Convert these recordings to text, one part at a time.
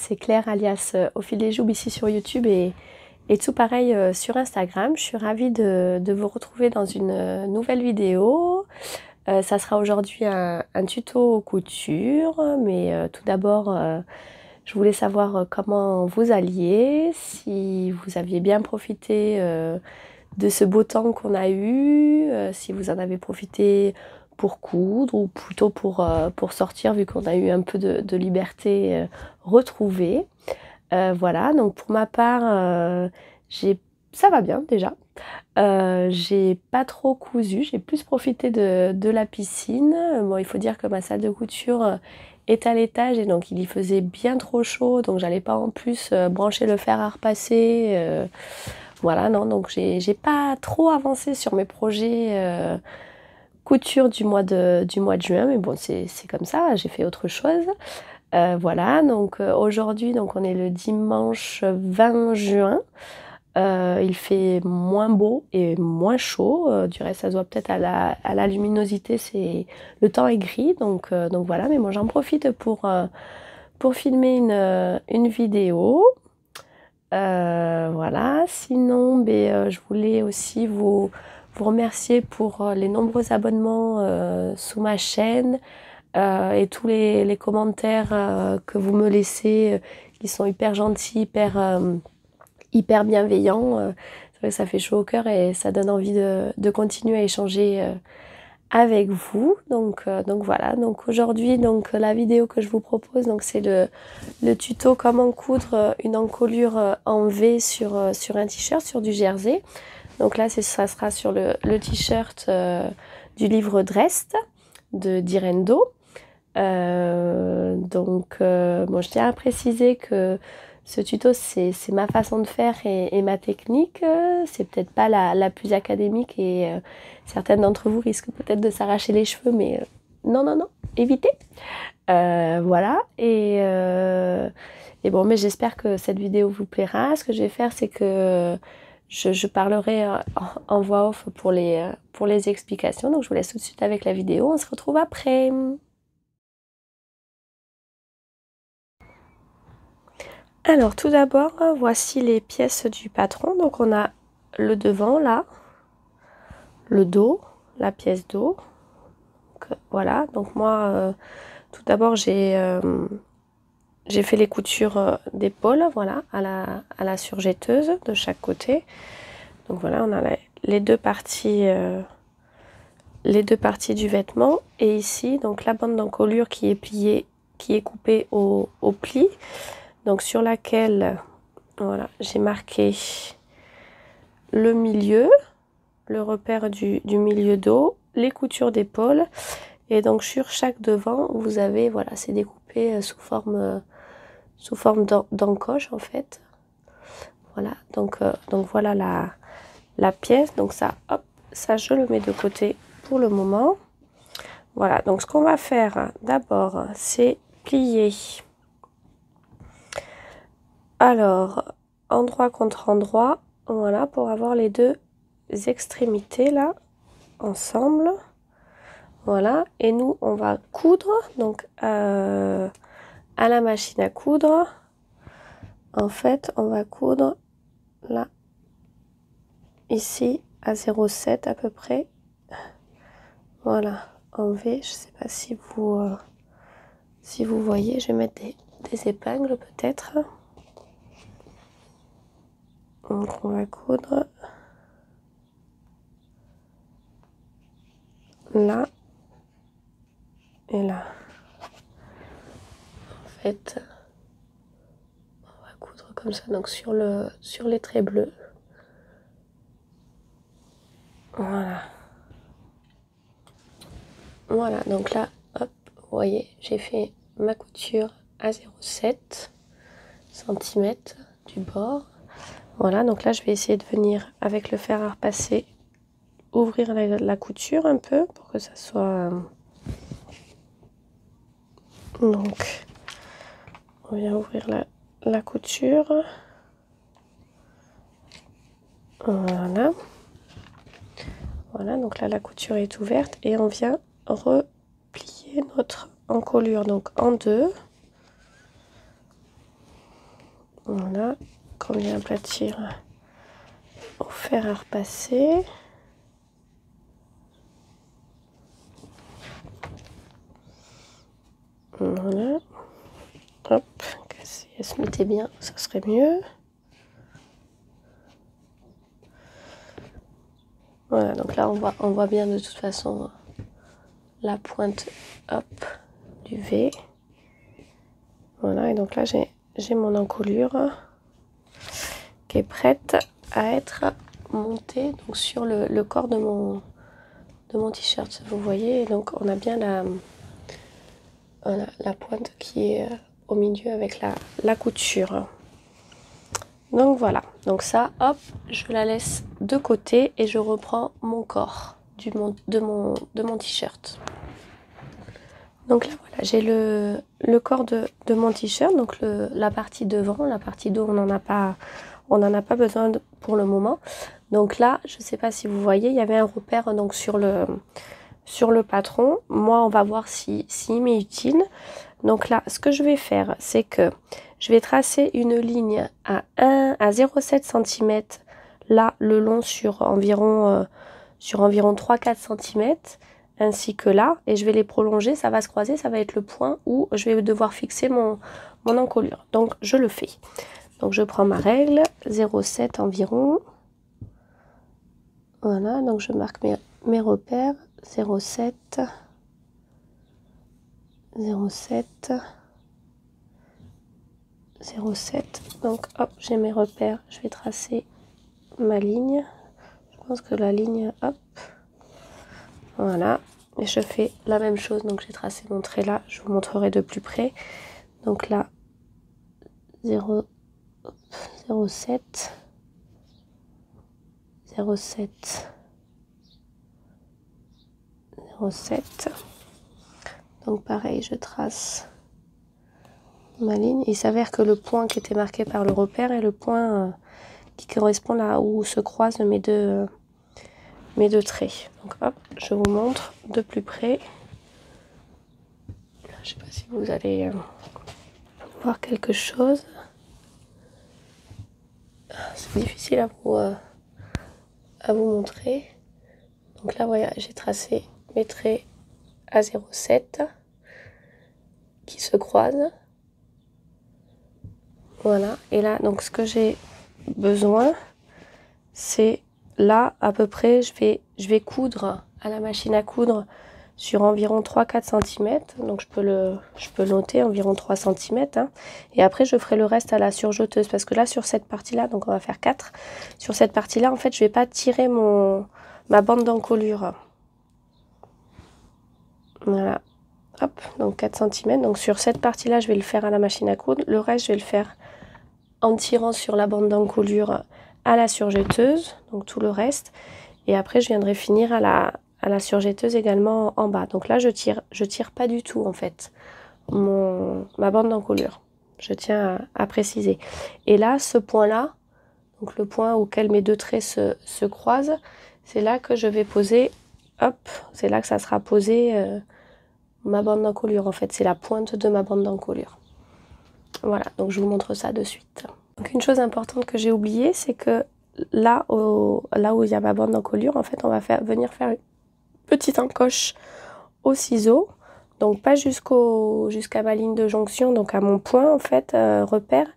c'est Claire alias Au fil des Joubes ici sur YouTube et tout pareil sur Instagram. Je suis ravie de vous retrouver dans une nouvelle vidéo. Ça sera aujourd'hui un tuto couture, mais tout d'abord je voulais savoir comment vous alliez, si vous aviez bien profité de ce beau temps qu'on a eu, si vous en avez profité pour coudre ou plutôt pour sortir vu qu'on a eu un peu de liberté retrouvée. Voilà, donc pour ma part, ça va bien déjà. J'ai pas trop cousu, j'ai plus profité de la piscine. Bon, il faut dire que ma salle de couture est à l'étage et donc il y faisait bien trop chaud, donc j'allais pas en plus brancher le fer à repasser. Voilà, non, donc j'ai pas trop avancé sur mes projets couture du mois de juin, mais bon, c'est comme ça, j'ai fait autre chose. Voilà, donc aujourd'hui, donc on est le dimanche 20 juin. Il fait moins beau et moins chaud. Du reste, ça se voit peut-être à la luminosité, le temps est gris, donc voilà. Mais moi, j'en profite pour filmer une vidéo. Voilà, sinon je voulais aussi vous remercier pour les nombreux abonnements sous ma chaîne et tous les commentaires que vous me laissez qui sont hyper gentils, hyper bienveillants. C'est vrai que ça fait chaud au cœur et ça donne envie de continuer à échanger avec vous. Donc voilà, donc aujourd'hui la vidéo que je vous propose, donc c'est le tuto comment coudre une encolure en V sur un t-shirt, sur du jersey. Donc là ça sera sur le t-shirt du livre Drest de d'Irendo. Bon, je tiens à préciser que ce tuto c'est ma façon de faire et ma technique. C'est peut-être pas la plus académique et certaines d'entre vous risquent peut-être de s'arracher les cheveux, mais non, évitez. Voilà, et bon, mais j'espère que cette vidéo vous plaira. Ce que je vais faire, c'est que je parlerai en voix off pour les explications. Donc je vous laisse tout de suite avec la vidéo. On se retrouve après. Alors tout d'abord, voici les pièces du patron. Donc on a le devant là, le dos, la pièce dos. Donc, voilà, donc moi tout d'abord j'ai fait les coutures d'épaule, voilà, à la surjetteuse de chaque côté. Donc voilà, on a les deux parties du vêtement. Et ici, donc la bande d'encolure qui est pliée, qui est coupée au pli. Donc sur laquelle, voilà, j'ai marqué le milieu, le repère du milieu dos, les coutures d'épaule. Et donc sur chaque devant, vous avez, voilà, c'est découpé sous forme d'encoche en fait. Voilà, donc voilà la pièce. Donc ça, hop, ça je le mets de côté pour le moment. Voilà, donc ce qu'on va faire d'abord, c'est plier. Alors, endroit contre endroit, voilà, pour avoir les deux extrémités là, ensemble. Voilà, et nous, on va coudre, donc à la machine à coudre. En fait, on va coudre là, ici, à 0,7 à peu près. Voilà, en V, je sais pas si vous voyez, je vais mettre des épingles peut-être. Donc on va coudre là et là. En fait, on va coudre comme ça, donc sur les traits bleus. Voilà. Voilà, donc là, hop, vous voyez, j'ai fait ma couture à 0,7 cm du bord. Voilà, donc là, je vais essayer de venir avec le fer à repasser, ouvrir la couture un peu pour que ça soit... Donc, on vient ouvrir la couture. Voilà. Voilà, donc là, la couture est ouverte et on vient replier notre encolure, donc en deux. Voilà, qu'on vient aplatir au fer à repasser. Voilà. Hop, si elle se mettait bien, ça serait mieux. Voilà, donc là on voit bien de toute façon la pointe, hop, du V. Voilà, et donc là j'ai mon encolure qui est prête à être montée donc sur le corps de mon t-shirt. Vous voyez, donc on a bien la pointe qui est au milieu avec la couture. Donc voilà, donc ça, hop, je la laisse de côté et je reprends mon corps de mon t-shirt. Donc là, voilà, j'ai le corps de mon t-shirt, donc la partie devant, la partie dos, on n'en a pas besoin pour le moment. Donc là, je ne sais pas si vous voyez, il y avait un repère donc sur le patron. Moi, on va voir s'il m'est utile. Donc là, ce que je vais faire, c'est que je vais tracer une ligne à 0,7 cm, là, le long sur environ 3-4 cm, ainsi que là, et je vais les prolonger, ça va se croiser, ça va être le point où je vais devoir fixer mon encolure. Donc, je le fais. Donc, je prends ma règle, 0,7 environ. Voilà, donc je marque mes repères, 0,7, 0,7, 0,7. Donc, hop, j'ai mes repères, je vais tracer ma ligne. Je pense que la ligne, hop, voilà. Et je fais la même chose, donc j'ai tracé mon trait là, je vous montrerai de plus près. Donc là, 0,7, 0,7, 0,7. Donc pareil, je trace ma ligne. Il s'avère que le point qui était marqué par le repère est le point qui correspond là où se croisent mes deux traits. Donc hop, je vous montre de plus près. Je sais pas si vous allez voir quelque chose. C'est difficile à vous montrer. Donc là, voilà, j'ai tracé mes traits à 0,7 qui se croisent. Voilà. Et là, donc ce que j'ai besoin, c'est là à peu près, je vais coudre à la machine à coudre sur environ 3-4 cm. Donc je peux noter environ 3 cm. Hein. Et après, je ferai le reste à la surjeteuse. Parce que là, sur cette partie-là, donc on va faire 4. Sur cette partie-là, en fait, je ne vais pas tirer ma bande d'encolure. Voilà. Hop, donc 4 cm. Donc sur cette partie-là, je vais le faire à la machine à coudre. Le reste, je vais le faire en tirant sur la bande d'encolure à la surjeteuse. Donc tout le reste. Et après, je viendrai finir à la surjetteuse également en bas. Donc là, je tire pas du tout en fait ma bande d'encolure. Je tiens à préciser. Et là, ce point-là, donc le point auquel mes deux traits se croisent, c'est là que je vais poser, hop, c'est là que ça sera posé ma bande d'encolure. En fait, c'est la pointe de ma bande d'encolure. Voilà, donc je vous montre ça de suite. Donc une chose importante que j'ai oubliée, c'est que là où il y a ma bande d'encolure, en fait, on va venir faire une petite encoche au ciseau, donc pas jusqu'à ma ligne de jonction, donc à mon point en fait repère,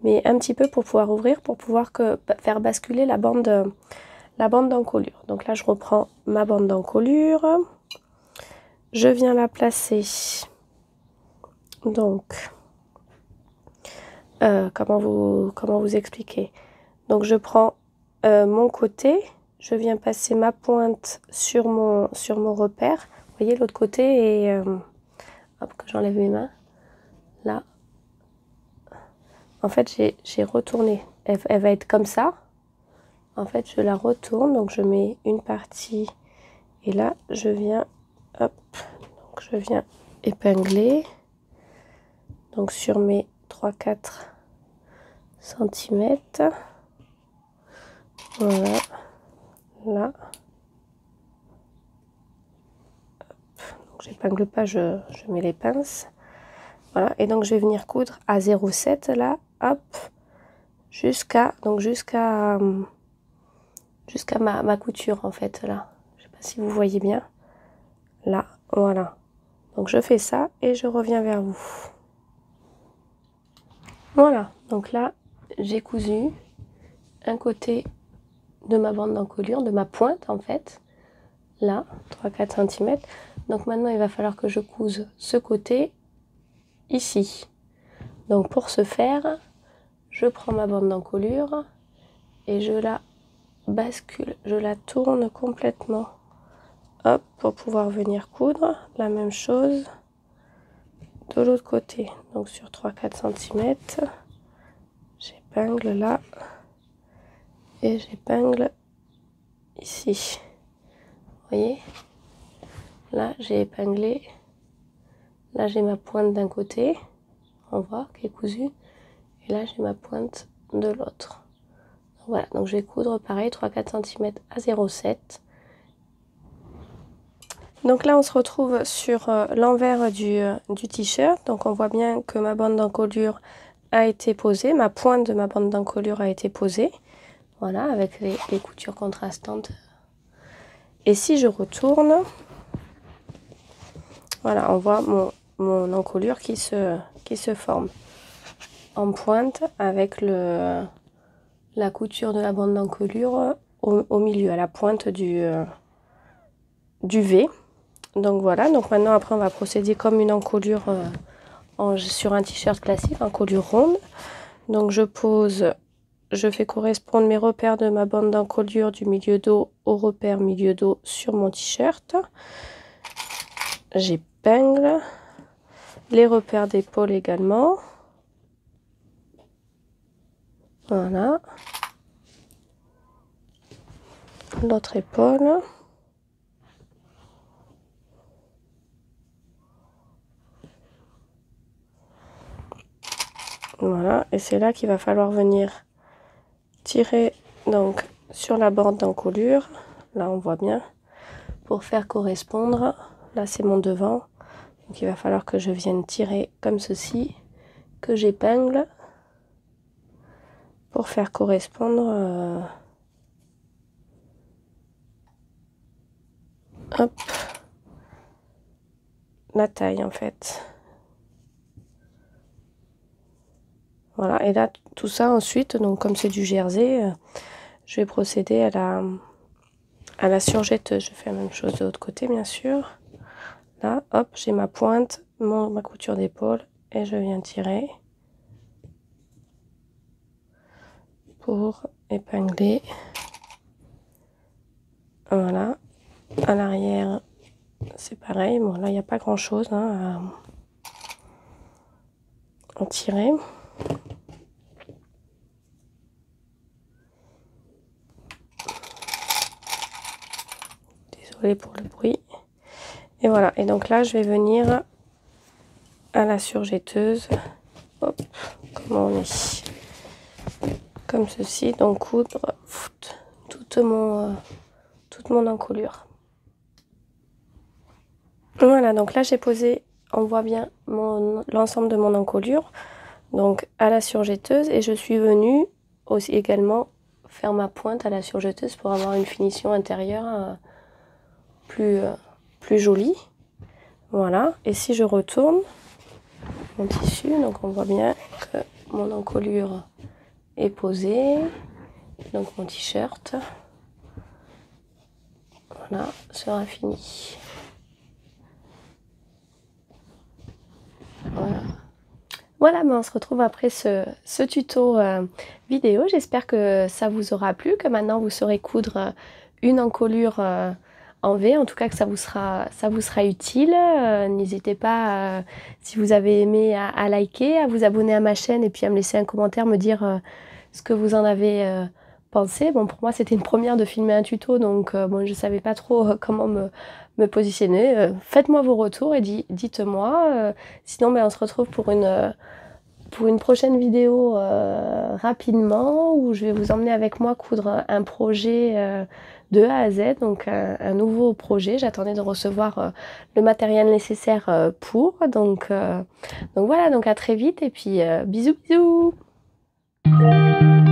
mais un petit peu pour pouvoir ouvrir, pour pouvoir faire basculer la bande d'encolure. Donc là je reprends ma bande d'encolure, je viens la placer, donc comment vous expliquer, donc je prends mon côté, je viens passer ma pointe sur mon repère. Vous voyez l'autre côté et hop, que j'enlève mes mains. Là, en fait, j'ai retourné. Elle va être comme ça. En fait, je la retourne, donc je mets une partie et là, je viens, hop, donc je viens épingler. Donc sur mes 3-4 cm. Voilà, là. J'épingle pas, je mets les pinces. Voilà, et donc je vais venir coudre à 0,7 là, hop, jusqu'à ma couture en fait là. Je sais pas si vous voyez bien. Là, voilà. Donc je fais ça et je reviens vers vous. Voilà, donc là j'ai cousu un côté de ma bande d'encolure, de ma pointe en fait. Là, 3-4 cm. Donc maintenant il va falloir que je couse ce côté ici. Donc pour ce faire, je prends ma bande d'encolure et je la bascule, je la tourne complètement. Hop, pour pouvoir venir coudre la même chose de l'autre côté. Donc sur 3-4 cm, j'épingle là et j'épingle ici. Vous voyez? Là, j'ai épinglé. Là, j'ai ma pointe d'un côté, on voit, qui est cousue. Et là, j'ai ma pointe de l'autre. Voilà, donc je vais coudre pareil, 3-4 cm à 0,7. Donc là, on se retrouve sur l'envers du t-shirt. Donc on voit bien que ma bande d'encolure a été posée. Ma pointe de ma bande d'encolure a été posée. Voilà, avec les coutures contrastantes. Et si je retourne, voilà, on voit mon encolure qui se forme en pointe avec la couture de la bande d'encolure au milieu, à la pointe du V. Donc voilà, donc maintenant après on va procéder comme une encolure sur un t-shirt classique, encolure ronde. Donc je pose, je fais correspondre mes repères de ma bande d'encolure du milieu dos au repère milieu dos sur mon t-shirt. J'épingle les repères d'épaule également. Voilà. L'autre épaule. Voilà, et c'est là qu'il va falloir venir tirer donc sur la bande d'encolure. Là on voit bien, pour faire correspondre. Là c'est mon devant, donc il va falloir que je vienne tirer comme ceci, que j'épingle pour faire correspondre hop, la taille en fait. Voilà, et là tout ça ensuite, donc comme c'est du jersey, je vais procéder à la surjetteuse. Je fais la même chose de l'autre côté bien sûr. Là, hop, j'ai ma pointe, ma couture d'épaule et je viens tirer pour épingler. Voilà, à l'arrière c'est pareil. Bon là il n'y a pas grand chose à tirer. Désolée pour le bruit. Et voilà, et donc là je vais venir à la surjetteuse. Hop, comment on est, comme ceci, donc coudre toute mon encolure. Voilà, donc là j'ai posé, on voit bien l'ensemble de mon encolure, donc à la surjetteuse, et je suis venue aussi également faire ma pointe à la surjetteuse pour avoir une finition intérieure plus jolie. Voilà, et si je retourne mon tissu, donc on voit bien que mon encolure est posée, donc mon t-shirt, voilà, sera fini. Voilà. Voilà, mais on se retrouve après ce tuto vidéo. J'espère que ça vous aura plu, que maintenant vous saurez coudre une encolure en V, en tout cas que ça vous sera utile. N'hésitez pas, si vous avez aimé, à liker, à vous abonner à ma chaîne et puis à me laisser un commentaire, me dire ce que vous en avez pensé. Bon, pour moi c'était une première de filmer un tuto, donc bon, je ne savais pas trop comment me positionner. Faites-moi vos retours et dites-moi. Sinon, ben, on se retrouve pour une prochaine vidéo rapidement, où je vais vous emmener avec moi coudre un projet de A à Z, donc un nouveau projet. J'attendais de recevoir le matériel nécessaire pour. Donc voilà, donc à très vite et puis bisous bisous. Thank you.